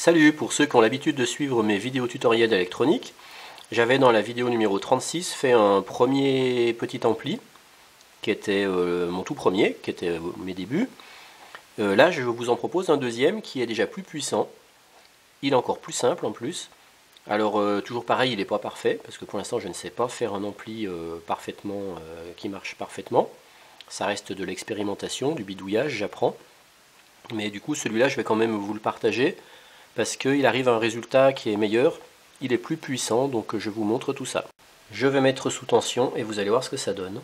Salut, pour ceux qui ont l'habitude de suivre mes vidéos tutoriels d'électronique, j'avais dans la vidéo numéro 36 fait un premier petit ampli, qui était mon tout premier, qui était mes débuts. Là, je vous en propose un deuxième qui est déjà plus puissant. Il est encore plus simple en plus. Alors, toujours pareil, il n'est pas parfait, parce que pour l'instant, je ne sais pas faire un ampli qui marche parfaitement. Ça reste de l'expérimentation, du bidouillage, j'apprends. Mais du coup, celui-là, je vais quand même vous le partager, parce qu'il arrive à un résultat qui est meilleur, il est plus puissant, donc je vous montre tout ça. Je vais mettre sous tension et vous allez voir ce que ça donne.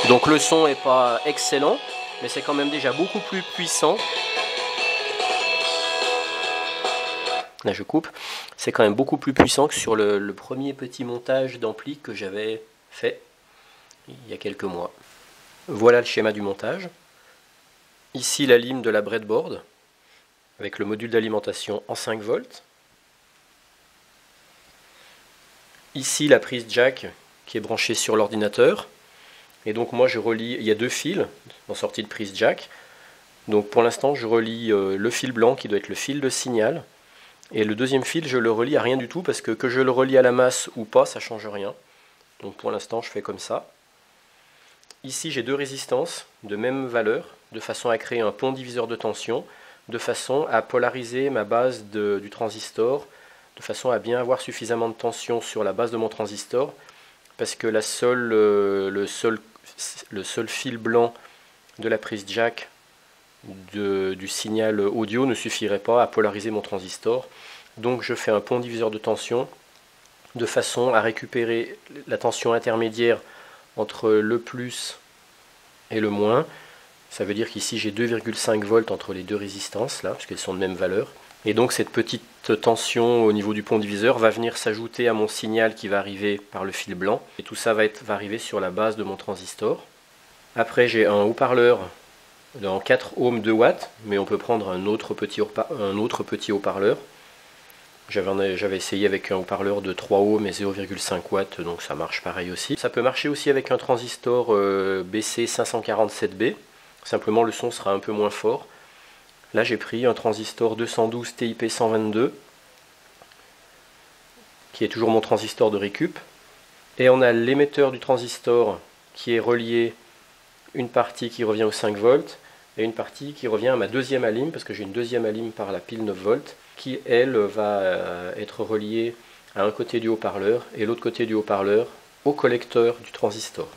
Donc le son n'est pas excellent, mais c'est quand même déjà beaucoup plus puissant. Là je coupe, c'est quand même beaucoup plus puissant que sur le premier petit montage d'ampli que j'avais fait il y a quelques mois. Voilà le schéma du montage. Ici la lime de la breadboard avec le module d'alimentation en 5 volts. Ici la prise jack qui est branchée sur l'ordinateur. Et donc moi je relie, il y a deux fils en sortie de prise jack. Donc pour l'instant je relie le fil blanc qui doit être le fil de signal. Et le deuxième fil, je le relie à rien du tout, parce que je le relie à la masse ou pas, ça ne change rien. Donc pour l'instant, je fais comme ça. Ici, j'ai deux résistances de même valeur, de façon à créer un pont diviseur de tension, de façon à polariser ma base du transistor, de façon à bien avoir suffisamment de tension sur la base de mon transistor, parce que le seul fil blanc de la prise jack du signal audio ne suffirait pas à polariser mon transistor. Donc je fais un pont diviseur de tension de façon à récupérer la tension intermédiaire entre le plus et le moins. Ça veut dire qu'ici j'ai 2,5 volts entre les deux résistances là, puisqu'elles sont de même valeur. Et donc cette petite tension au niveau du pont diviseur va venir s'ajouter à mon signal qui va arriver par le fil blanc. Et tout ça va arriver sur la base de mon transistor. Après j'ai un haut-parleur dans 4 ohms 2 watts, mais on peut prendre un autre petit haut-parleur. J'avais essayé avec un haut-parleur de 3 ohms et 0,5 watts, donc ça marche pareil aussi. Ça peut marcher aussi avec un transistor BC547B, simplement le son sera un peu moins fort. Là j'ai pris un transistor 212 TIP122, qui est toujours mon transistor de récup. Et on a l'émetteur du transistor qui est relié, une partie qui revient aux 5 volts, et une partie qui revient à ma deuxième alim, parce que j'ai une deuxième alim par la pile 9 volts, qui elle va être reliée à un côté du haut-parleur et l'autre côté du haut-parleur au collecteur du transistor.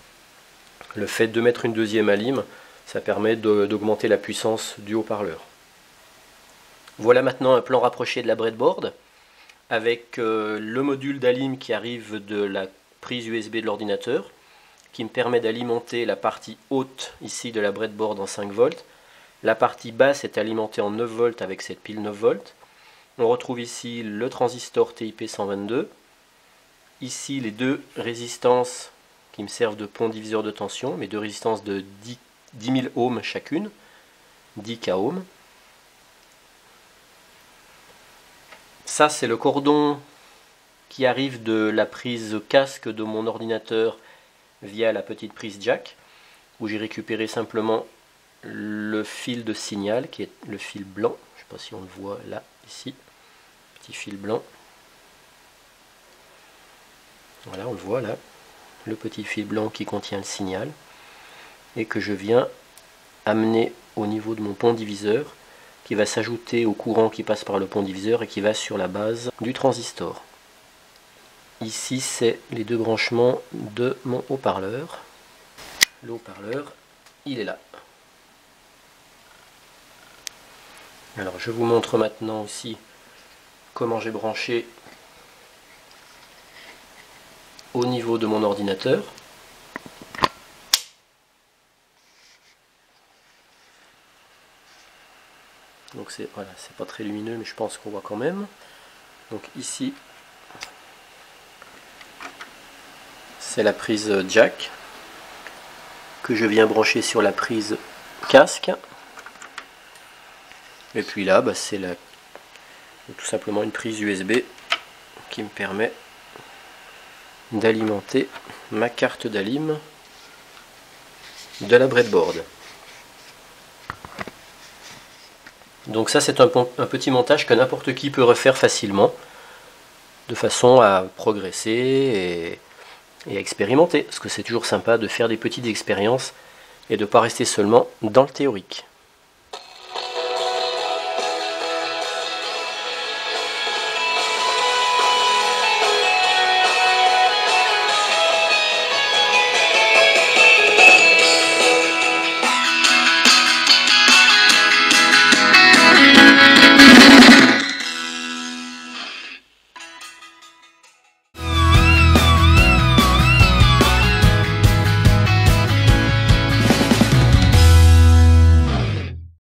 Le fait de mettre une deuxième alim, ça permet d'augmenter la puissance du haut-parleur. Voilà maintenant un plan rapproché de la breadboard, avec le module d'alim qui arrive de la prise USB de l'ordinateur, qui me permet d'alimenter la partie haute ici de la breadboard en 5 volts. La partie basse est alimentée en 9 volts avec cette pile 9 volts. On retrouve ici le transistor TIP122. Ici les deux résistances qui me servent de pont diviseur de tension, mes deux résistances de 10 000 ohms chacune, 10 k ohms. Ça c'est le cordon qui arrive de la prise casque de mon ordinateur via la petite prise jack, où j'ai récupéré simplement le fil de signal qui est le fil blanc. Je ne sais pas si on le voit là, ici, petit fil blanc. Voilà, on le voit là, le petit fil blanc qui contient le signal et que je viens amener au niveau de mon pont diviseur, qui va s'ajouter au courant qui passe par le pont diviseur et qui va sur la base du transistor. Ici, c'est les deux branchements de mon haut-parleur. Le haut-parleur, il est là. Alors, je vous montre maintenant aussi comment j'ai branché au niveau de mon ordinateur. Donc, voilà, c'est pas très lumineux, mais je pense qu'on voit quand même. Donc, ici, c'est la prise jack que je viens brancher sur la prise casque. Et puis là, bah, c'est tout simplement une prise USB qui me permet d'alimenter ma carte d'alim de la breadboard. Donc ça, c'est un petit montage que n'importe qui peut refaire facilement, de façon à progresser et à expérimenter, parce que c'est toujours sympa de faire des petites expériences et de ne pas rester seulement dans le théorique.